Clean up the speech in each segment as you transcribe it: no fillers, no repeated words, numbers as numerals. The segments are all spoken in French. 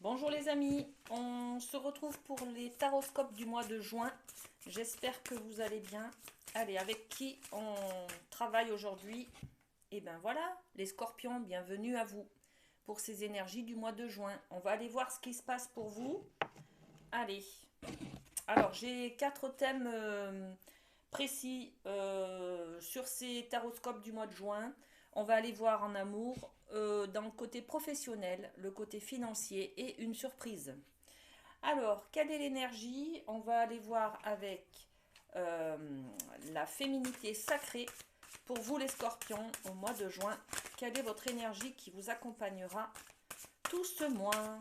Bonjour les amis, on se retrouve pour les taroscopes du mois de juin. J'espère que vous allez bien. Allez, avec qui on travaille aujourd'hui? Et ben voilà, les scorpions, bienvenue à vous pour ces énergies du mois de juin. On va aller voir ce qui se passe pour vous. Allez, alors j'ai quatre thèmes précis sur ces taroscopes du mois de juin. On va aller voir en amour, dans le côté professionnel, le côté financier et une surprise. Alors, quelle est l'énergie? On va aller voir avec euh, la féminité sacrée. Pour vous les scorpions, au mois de juin, quelle est votre énergie qui vous accompagnera tout ce mois?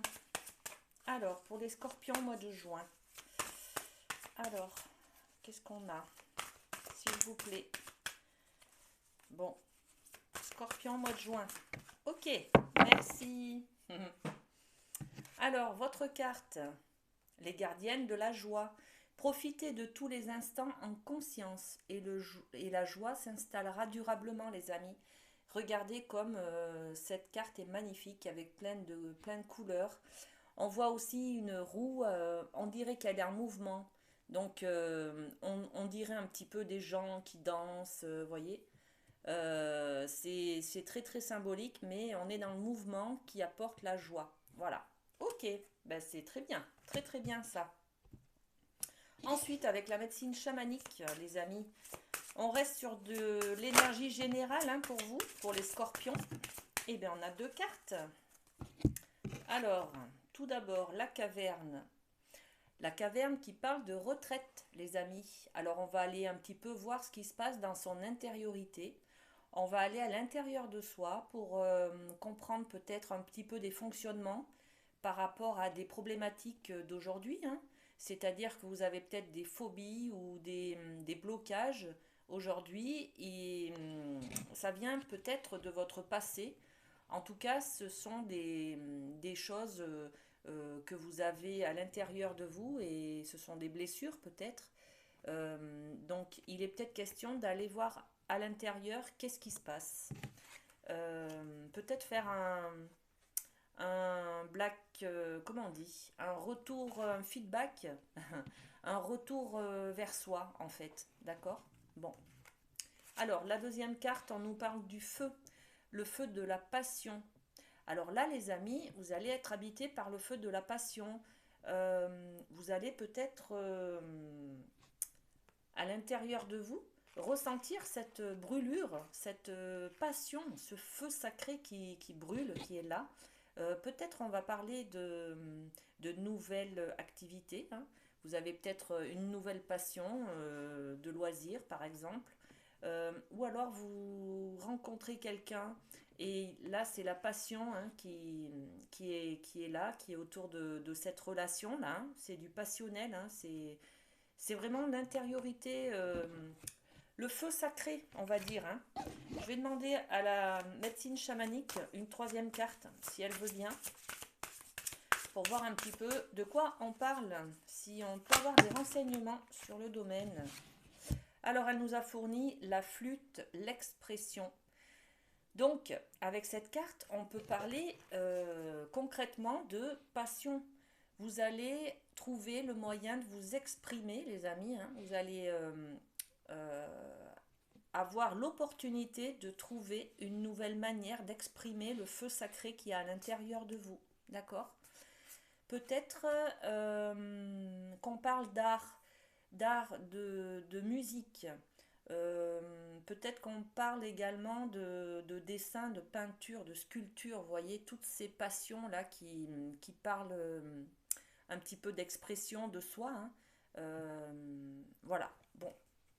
Alors, pour les scorpions, mois de juin. Alors, qu'est-ce qu'on a? S'il vous plaît. Bon, scorpion, mois de juin. Ok, merci. Alors, votre carte, les gardiennes de la joie. Profitez de tous les instants en conscience et la joie s'installera durablement, les amis. Regardez comme cette carte est magnifique avec plein de couleurs. On voit aussi une roue, on dirait qu'elle est en mouvement. Donc on dirait un petit peu des gens qui dansent, vous voyez. C'est très très symbolique, mais on est dans le mouvement qui apporte la joie. Voilà. Ok, ben c'est très bien, très très bien ça. Ensuite, avec la médecine chamanique, les amis, on reste sur de l'énergie générale hein, pour vous, pour les scorpions. Eh bien, on a deux cartes. Alors, tout d'abord, la caverne. La caverne qui parle de retraite, les amis. Alors, on va aller un petit peu voir ce qui se passe dans son intériorité. On va aller à l'intérieur de soi pour comprendre peut-être un petit peu des fonctionnements par rapport à des problématiques d'aujourd'hui, hein. C'est-à-dire que vous avez peut-être des phobies ou des blocages aujourd'hui et ça vient peut-être de votre passé. En tout cas, ce sont des choses que vous avez à l'intérieur de vous et ce sont des blessures peut-être. Donc il est peut-être question d'aller voir à l'intérieur qu'est-ce qui se passe. Peut-être faire un black, comment on dit, un retour, un feedback, un retour vers soi en fait, d'accord. Bon, alors la deuxième carte, on nous parle du feu, le feu de la passion. Alors là les amis, vous allez être habités par le feu de la passion. Vous allez peut-être à l'intérieur de vous ressentir cette brûlure, cette passion, ce feu sacré qui brûle, qui est là. Peut-être on va parler de nouvelles activités, hein. Vous avez peut-être une nouvelle passion de loisirs par exemple. Ou alors vous rencontrez quelqu'un et là c'est la passion hein, qui est là, qui est autour de cette relation-là, hein. C'est du passionnel, hein. C'est vraiment l'intériorité, le feu sacré, on va dire, hein. Je vais demander à la médecine chamanique une troisième carte, si elle veut bien, pour voir un petit peu de quoi on parle, si on peut avoir des renseignements sur le domaine. Alors, elle nous a fourni la flûte, l'expression. Donc, avec cette carte, on peut parler concrètement de passion. Vous allez trouver le moyen de vous exprimer, les amis, hein. Vous allez euh, avoir l'opportunité de trouver une nouvelle manière d'exprimer le feu sacré qui est à l'intérieur de vous. D'accord? Peut-être qu'on parle d'art de musique. Peut-être qu'on parle également de dessin, de peinture, de sculpture. Vous voyez, toutes ces passions-là qui parlent un petit peu d'expression de soi, hein. Voilà. Bon,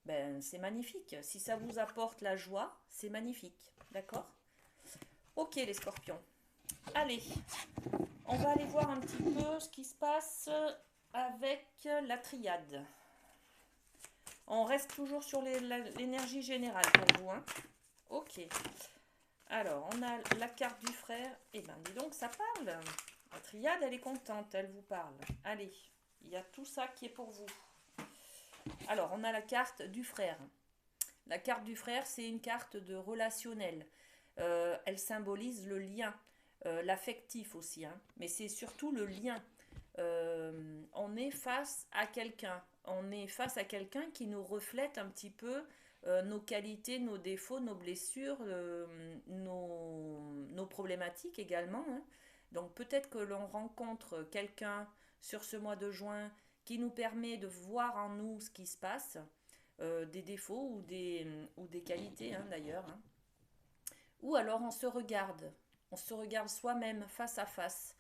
ben c'est magnifique. Si ça vous apporte la joie, c'est magnifique. D'accord? Ok les scorpions. Allez, on va aller voir un petit peu ce qui se passe avec la triade. On reste toujours sur l'énergie générale pour vous, hein. Ok. Alors, on a la carte du frère. Eh ben, dis donc, ça parle. La triade, elle est contente, elle vous parle. Allez, il y a tout ça qui est pour vous. Alors, on a la carte du frère. La carte du frère, c'est une carte de relationnel. Elle symbolise le lien. l'affectif aussi, hein, mais c'est surtout le lien. On est face à quelqu'un. On est face à quelqu'un qui nous reflète un petit peu nos qualités, nos défauts, nos blessures, nos problématiques également, hein. Donc peut-être que l'on rencontre quelqu'un sur ce mois de juin qui nous permet de voir en nous ce qui se passe, des défauts ou des qualités, hein, d'ailleurs, hein. Ou alors on se regarde soi-même face à face.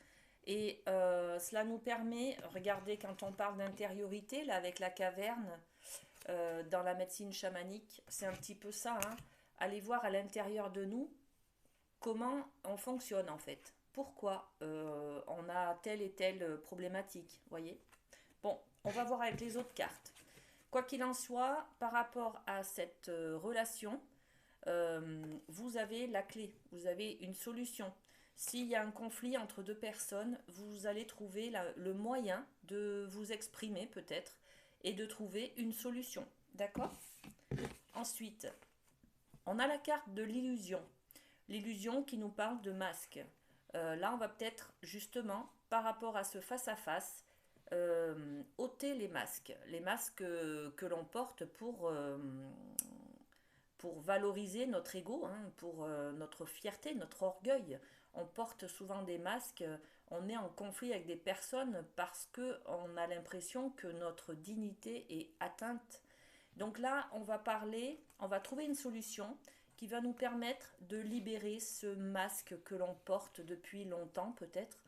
Et cela nous permet, regardez, quand on parle d'intériorité, là avec la caverne, dans la médecine chamanique, c'est un petit peu ça, hein. Aller voir à l'intérieur de nous comment on fonctionne en fait. Pourquoi on a telle et telle problématique, voyez. Bon, on va voir avec les autres cartes. Quoi qu'il en soit, par rapport à cette relation, vous avez la clé, vous avez une solution. S'il y a un conflit entre deux personnes, vous allez trouver le moyen de vous exprimer peut-être et de trouver une solution. D'accord? Ensuite, on a la carte de l'illusion. L'illusion qui nous parle de masque. Là, on va peut-être justement, par rapport à ce face-à-face, ôter les masques que l'on porte pour valoriser notre ego, hein, pour notre fierté, notre orgueil. On porte souvent des masques, on est en conflit avec des personnes parce qu'on a l'impression que notre dignité est atteinte. Donc là, on va trouver une solution qui va nous permettre de libérer ce masque que l'on porte depuis longtemps peut-être,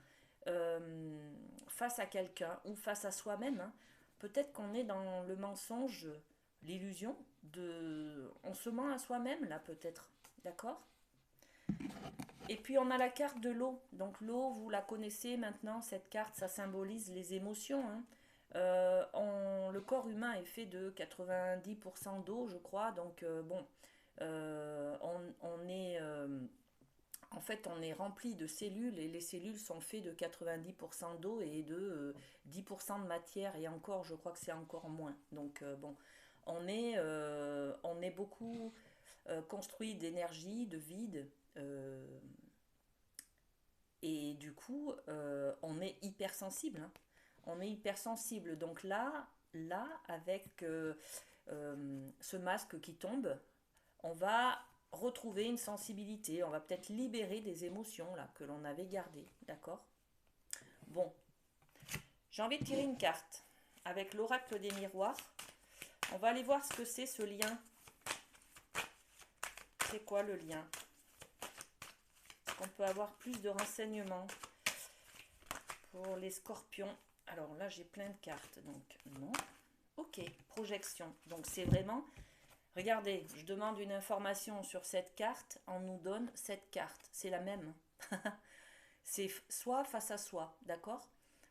face à quelqu'un ou face à soi-même, hein. Peut-être qu'on est dans le mensonge, l'illusion on se ment à soi-même là peut-être, d'accord. Et puis on a la carte de l'eau. Donc l'eau, vous la connaissez maintenant, cette carte, ça symbolise les émotions, hein. Le corps humain est fait de 90% d'eau, je crois. Donc bon, on est en fait, on est rempli de cellules et les cellules sont faites de 90% d'eau et de 10% de matière. Et encore, je crois que c'est encore moins. Donc bon, on est beaucoup construit d'énergie, de vide. Et du coup, on est hypersensible, hein. On est hypersensible. Donc là avec ce masque qui tombe, on va retrouver une sensibilité. On va peut-être libérer des émotions là que l'on avait gardées. D'accord? Bon, j'ai envie de tirer une carte avec l'oracle des miroirs. On va aller voir ce que c'est ce lien. C'est quoi le lien? On peut avoir plus de renseignements pour les scorpions. Alors là, j'ai plein de cartes, donc non. Ok, projection. Donc c'est vraiment... Regardez, je demande une information sur cette carte, on nous donne cette carte. C'est la même. C'est soi face à soi, d'accord?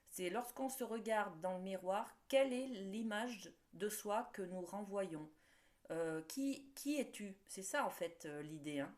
C'est lorsqu'on se regarde dans le miroir, quelle est l'image de soi que nous renvoyons? Qui es-tu? C'est ça en fait l'idée, hein.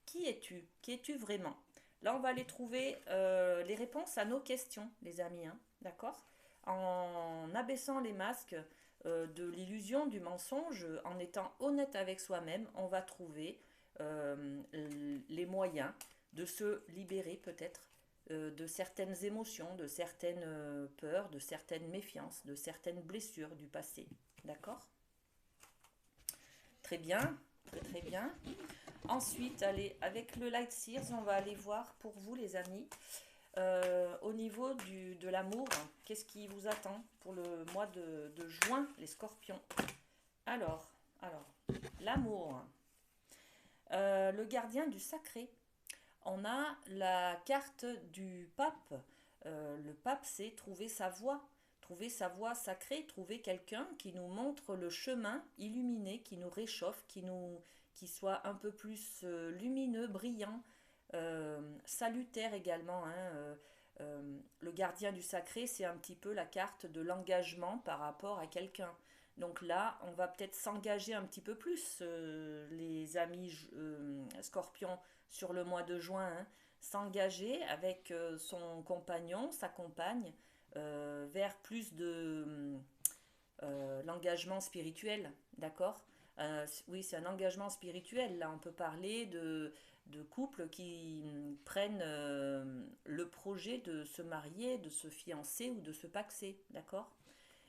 Qui es-tu? Qui es-tu vraiment? Là, on va aller trouver les réponses à nos questions, les amis, hein, d'accord? En abaissant les masques de l'illusion, du mensonge, en étant honnête avec soi-même, on va trouver les moyens de se libérer peut-être de certaines émotions, de certaines peurs, de certaines méfiances, de certaines blessures du passé. D'accord? Très bien, très très bien. Ensuite, allez, avec le Light Sears, on va aller voir pour vous les amis, au niveau de l'amour, qu'est-ce qui vous attend pour le mois de juin, les scorpions. Alors, l'amour, le gardien du sacré. On a la carte du pape. Le pape, c'est trouver sa voie sacrée, trouver quelqu'un qui nous montre le chemin illuminé, qui nous réchauffe, qui soit un peu plus lumineux, brillant, salutaire également, hein. Le gardien du sacré, c'est un petit peu la carte de l'engagement par rapport à quelqu'un. Donc là, on va peut-être s'engager un petit peu plus, les amis scorpions, sur le mois de juin, hein. S'engager avec son compagnon, sa compagne, vers plus de l'engagement spirituel, d'accord? Oui, c'est un engagement spirituel. Là, on peut parler de couples qui prennent le projet de se marier, de se fiancer ou de se paxer, d'accord?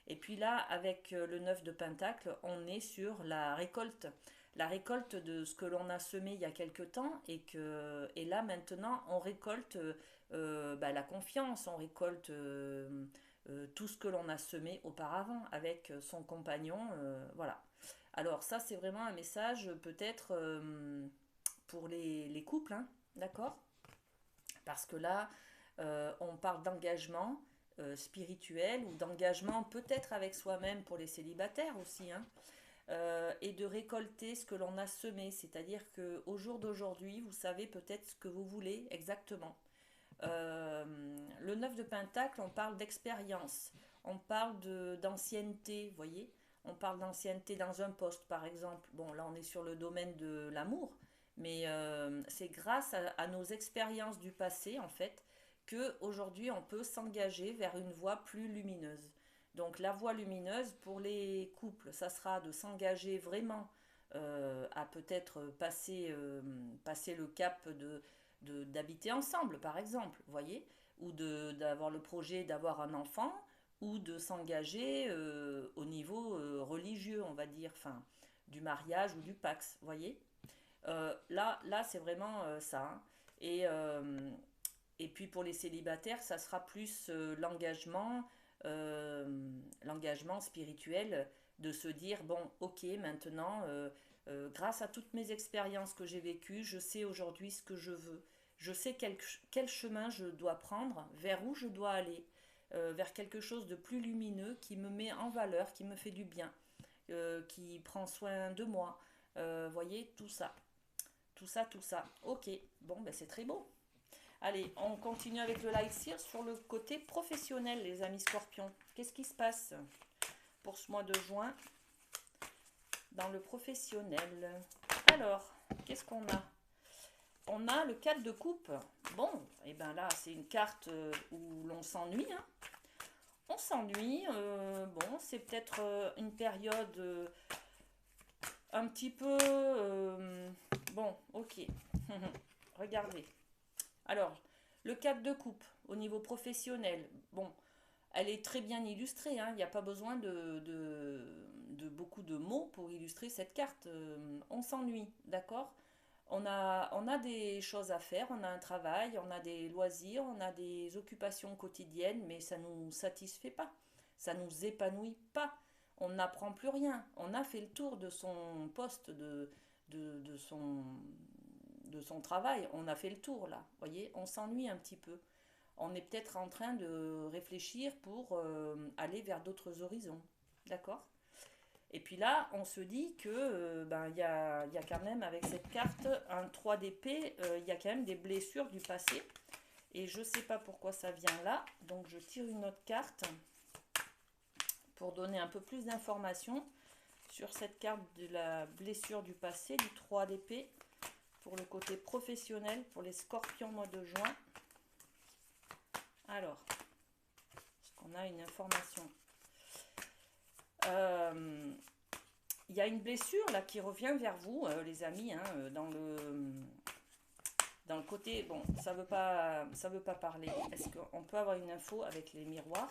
Et puis là, avec le 9 de Pentacle, on est sur la récolte de ce que l'on a semé il y a quelque temps et là maintenant on récolte la confiance, on récolte tout ce que l'on a semé auparavant avec son compagnon, voilà. Alors ça c'est vraiment un message peut-être pour les couples, hein, d'accord? Parce que là, on parle d'engagement spirituel ou d'engagement peut-être avec soi-même pour les célibataires aussi, hein, et de récolter ce que l'on a semé. C'est-à-dire qu'au jour d'aujourd'hui, vous savez peut-être ce que vous voulez exactement. Euh, le 9 de Pentacle, on parle d'expérience, on parle d'ancienneté, vous voyez. On parle d'ancienneté dans un poste, par exemple. Bon, là, on est sur le domaine de l'amour, mais c'est grâce à nos expériences du passé, en fait, que aujourd'hui on peut s'engager vers une voie plus lumineuse. Donc, la voie lumineuse pour les couples, ça sera de s'engager vraiment à peut-être passer le cap d'habiter ensemble, par exemple, vous voyez, ou d'avoir le projet d'avoir un enfant, ou de s'engager au niveau religieux, on va dire, enfin, du mariage ou du pax, vous voyez. Là c'est vraiment ça, hein. Et, euh, et puis pour les célibataires, ça sera plus l'engagement spirituel de se dire, bon, ok, maintenant, grâce à toutes mes expériences que j'ai vécues, je sais aujourd'hui ce que je veux. Je sais quel chemin je dois prendre, vers où je dois aller, vers quelque chose de plus lumineux qui me met en valeur, qui me fait du bien, qui prend soin de moi. Voyez, tout ça. Tout ça, tout ça. Ok, bon, ben c'est très beau. Allez, on continue avec le Light Seer sur le côté professionnel, les amis scorpions. Qu'est-ce qui se passe pour ce mois de juin dans le professionnel? Alors, qu'est-ce qu'on a? On a le 4 de coupe. Bon, et bien là, c'est une carte où l'on s'ennuie, hein. On s'ennuie. Bon, c'est peut-être une période un petit peu... bon, ok. Regardez. Alors, le 4 de coupe au niveau professionnel, bon, elle est très bien illustrée, hein. Il n'y a pas besoin de beaucoup de mots pour illustrer cette carte. On s'ennuie, d'accord? On a des choses à faire, on a un travail, on a des loisirs, on a des occupations quotidiennes, mais ça ne nous satisfait pas, ça ne nous épanouit pas. On n'apprend plus rien. On a fait le tour de son poste, de, de son, de son travail. On a fait le tour là. Vous voyez, on s'ennuie un petit peu. On est peut-être en train de réfléchir pour aller vers d'autres horizons. D'accord? Et puis là, on se dit que y a quand même avec cette carte un 3 d'épée, il y a quand même des blessures du passé. Et je ne sais pas pourquoi ça vient là. Donc je tire une autre carte pour donner un peu plus d'informations sur cette carte de la blessure du passé, du 3 d'épée, pour le côté professionnel, pour les scorpions mois de juin. Alors, est-ce qu'on a une information? Il y a une blessure là qui revient vers vous, les amis, hein, dans le côté. Bon, ça veut pas parler. Est-ce qu'on peut avoir une info avec les miroirs?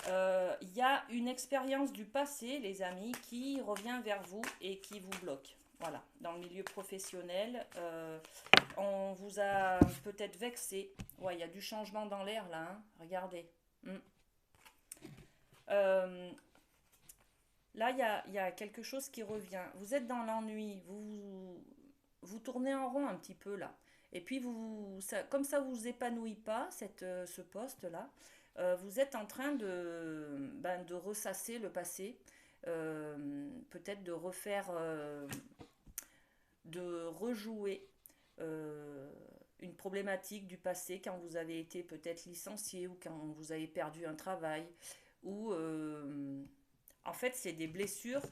Il y a une expérience du passé, les amis, qui revient vers vous et qui vous bloque. Voilà, dans le milieu professionnel, on vous a peut-être vexé. Ouais, il y a du changement dans l'air là, hein. Regardez. Euh, Là, il y a quelque chose qui revient. Vous êtes dans l'ennui, vous tournez en rond un petit peu là. Et puis, comme ça ne vous épanouit pas, ce poste-là, vous êtes en train de ressasser le passé, peut-être de refaire, de rejouer euh, une problématique du passé quand vous avez été peut-être licencié ou quand vous avez perdu un travail ou en fait, c'est des blessures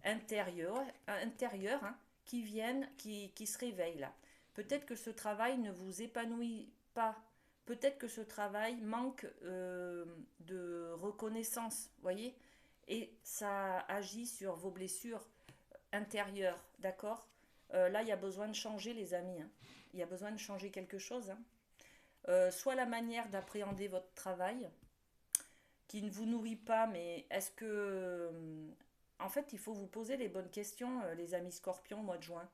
intérieures, hein, qui viennent, qui se réveillent là. Peut-être que ce travail ne vous épanouit pas. Peut-être que ce travail manque de reconnaissance, voyez. Et ça agit sur vos blessures intérieures, d'accord? Là, il y a besoin de changer, les amis, hein. Il y a besoin de changer quelque chose, hein. Soit la manière d'appréhender votre travail, qui ne vous nourrit pas, mais est-ce que... en fait, il faut vous poser les bonnes questions, les amis scorpions, au mois de juin.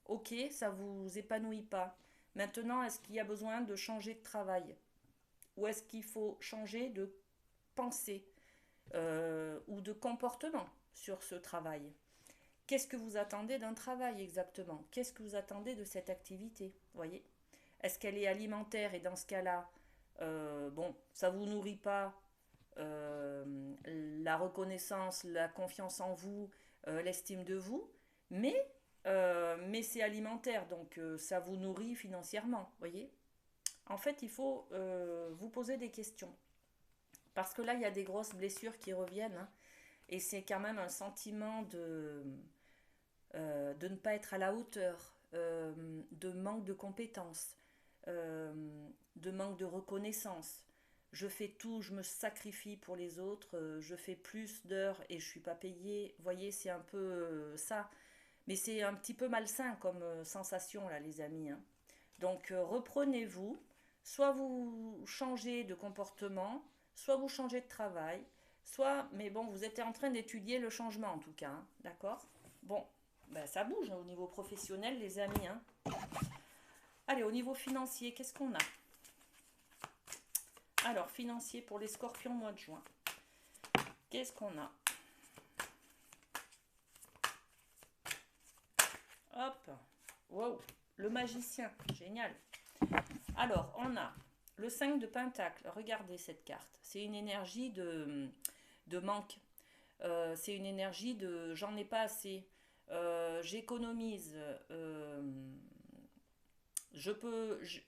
Ok, ça vous épanouit pas. Maintenant, est-ce qu'il y a besoin de changer de travail? Ou est-ce qu'il faut changer de pensée ou de comportement sur ce travail? Qu'est-ce que vous attendez d'un travail exactement? Qu'est-ce que vous attendez de cette activité? Voyez? Est-ce qu'elle est alimentaire et dans ce cas-là, bon, ça vous nourrit pas la reconnaissance, la confiance en vous, l'estime de vous, mais, mais c'est alimentaire, donc ça vous nourrit financièrement, voyez? En fait, il faut vous poser des questions. Parce que là, il y a des grosses blessures qui reviennent, hein, et c'est quand même un sentiment de ne pas être à la hauteur, de manque de compétences, euh, de manque de reconnaissance. Je fais tout, je me sacrifie pour les autres, je fais plus d'heures et je suis pas payée. Vous voyez, c'est un peu ça. Mais c'est un petit peu malsain comme sensation, là, les amis, hein. Donc, reprenez-vous. Soit vous changez de comportement, soit vous changez de travail, soit, mais bon, vous êtes en train d'étudier le changement en tout cas, hein, d'accord? Bon, ben, ça bouge hein, au niveau professionnel, les amis, hein. Allez, au niveau financier, qu'est-ce qu'on a? Alors, financier pour les scorpions mois de juin. Qu'est-ce qu'on a? Hop. Wow. Le magicien. Génial. Alors, on a le 5 de Pentacle. Regardez cette carte. C'est une énergie de manque. C'est une énergie de j'en ai pas assez. J'économise.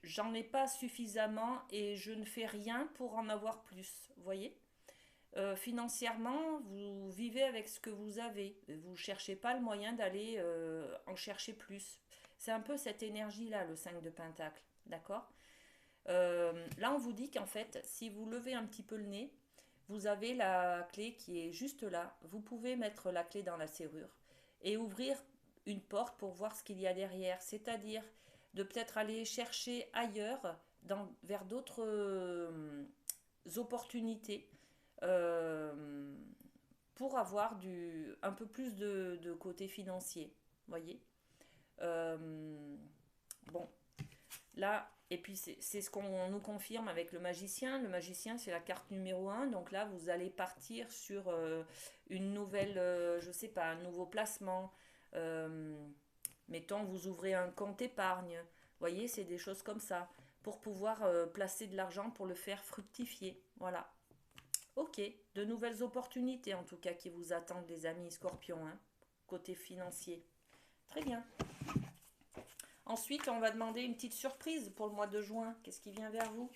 J'en ai pas suffisamment et je ne fais rien pour en avoir plus. Vous voyez? Financièrement, vous vivez avec ce que vous avez. Vous ne cherchez pas le moyen d'aller en chercher plus. C'est un peu cette énergie-là, le 5 de Pentacle. D'accord? Là, on vous dit qu'en fait, si vous levez un petit peu le nez, vous avez la clé qui est juste là. Vous pouvez mettre la clé dans la serrure et ouvrir une porte pour voir ce qu'il y a derrière. C'est-à-dire de peut-être aller chercher ailleurs, vers d'autres opportunités euh, pour avoir un peu plus de côté financier. Voyez. Euh, bon, là, et puis c'est ce qu'on nous confirme avec le magicien. Le magicien, c'est la carte numéro un. Donc là, vous allez partir sur une nouvelle, je sais pas, un nouveau placement. Euh, Mettons, vous ouvrez un compte épargne. Vous voyez, c'est des choses comme ça. Pour pouvoir placer de l'argent pour le faire fructifier. Voilà. Ok, de nouvelles opportunités en tout cas qui vous attendent les amis scorpions, hein, côté financier. Très bien. Ensuite, on va demander une petite surprise pour le mois de juin. Qu'est-ce qui vient vers vous?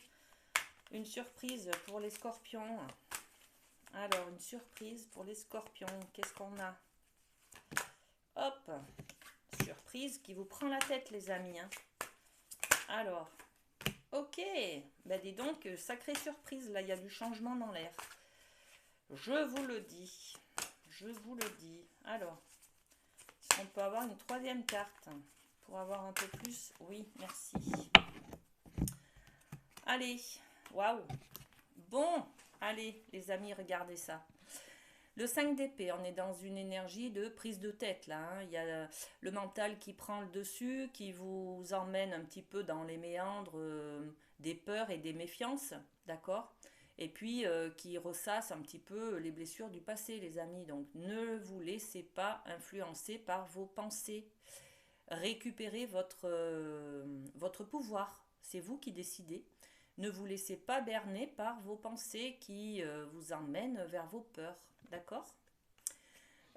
Une surprise pour les scorpions. Alors, une surprise pour les scorpions. Qu'est-ce qu'on a? Hop, surprise qui vous prend la tête les amis, hein. Alors, ok, ben dis donc, sacrée surprise, là il y a du changement dans l'air. Je vous le dis, je vous le dis. Alors, on peut avoir une troisième carte pour avoir un peu plus. Oui, merci. Allez, waouh. Bon, allez, les amis, regardez ça. Le 5 d'épée, on est dans une énergie de prise de tête là, hein. Il y a le mental qui prend le dessus, qui vous emmène un petit peu dans les méandres des peurs et des méfiances, d'accord? Et puis qui ressasse un petit peu les blessures du passé, les amis. Donc ne vous laissez pas influencer par vos pensées. Récupérez votre pouvoir. C'est vous qui décidez. Ne vous laissez pas berner par vos pensées qui vous emmènent vers vos peurs. D'accord?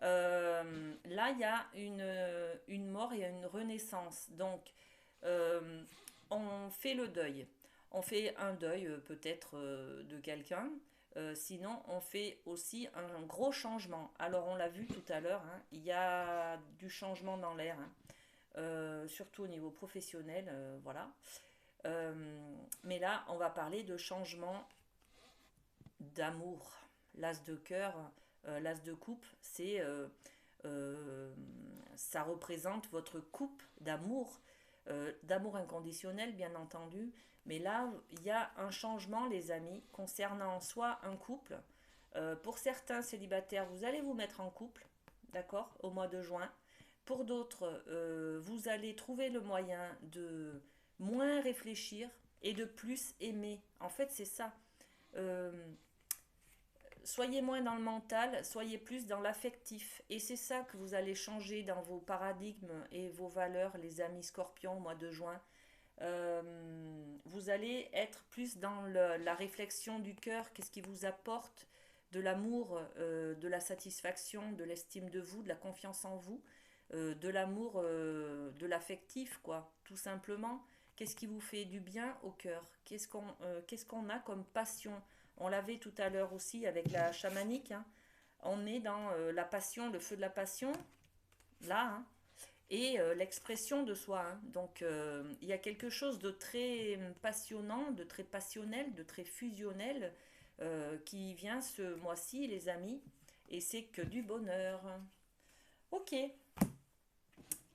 Là, il y a une mort et une renaissance. Donc, on fait le deuil. On fait un deuil peut-être de quelqu'un. Sinon, on fait aussi un gros changement. Alors, on l'a vu tout à l'heure, hein, il y a du changement dans l'air, hein, surtout au niveau professionnel. Voilà. Mais là, on va parler de changement d'amour. L'as de cœur, l'as de coupe, c'est euh, ça représente votre coupe d'amour inconditionnel, bien entendu. Mais là, il y a un changement, les amis, concernant soit un couple. Pour certains célibataires, vous allez vous mettre en couple, d'accord, au mois de juin. Pour d'autres, vous allez trouver le moyen de moins réfléchir et de plus aimer. En fait, c'est ça. Euh, Soyez moins dans le mental, soyez plus dans l'affectif. Et c'est ça que vous allez changer dans vos paradigmes et vos valeurs, les amis scorpions, au mois de juin. Vous allez être plus dans la réflexion du cœur, qu'est-ce qui vous apporte de l'amour, de la satisfaction, de l'estime de vous, de la confiance en vous, de l'amour, de l'affectif, quoi, tout simplement. Qu'est-ce qui vous fait du bien au cœur? Qu'est-ce qu'on a comme passion? On l'avait tout à l'heure aussi avec la chamanique, hein. On est dans la passion, le feu de la passion, là, hein, et l'expression de soi, hein. Donc il y a quelque chose de très passionnant, de très passionnel, de très fusionnel qui vient ce mois-ci, les amis, et c'est que du bonheur. Ok,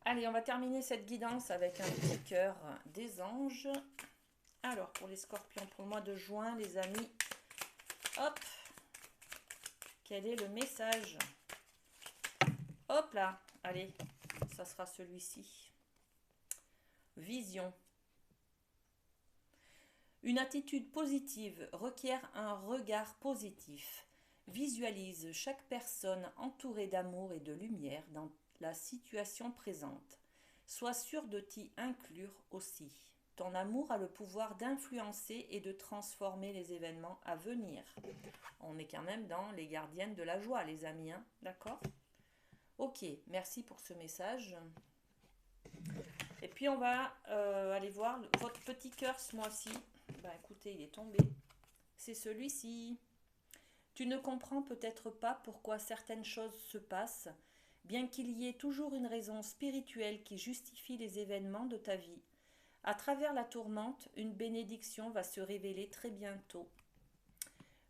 allez, on va terminer cette guidance avec un petit cœur des anges. Alors, pour les scorpions, pour le mois de juin, les amis, hop, quel est le message? Hop là, allez, ça sera celui-ci. Vision. Une attitude positive requiert un regard positif. Visualise chaque personne entourée d'amour et de lumière dans la situation présente. Sois sûr de t'y inclure aussi. Ton amour a le pouvoir d'influencer et de transformer les événements à venir. On est quand même dans les gardiennes de la joie, les amis, hein, d'accord? Ok, merci pour ce message. Et puis on va aller voir votre petit cœur ce mois-ci. Ben écoutez, il est tombé. C'est celui-ci. Tu ne comprends peut-être pas pourquoi certaines choses se passent, bien qu'il y ait toujours une raison spirituelle qui justifie les événements de ta vie. À travers la tourmente, une bénédiction va se révéler très bientôt.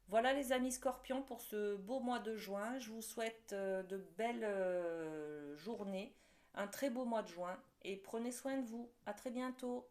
Voilà les amis scorpions pour ce beau mois de juin. Je vous souhaite de belles journées, un très beau mois de juin et prenez soin de vous. À très bientôt.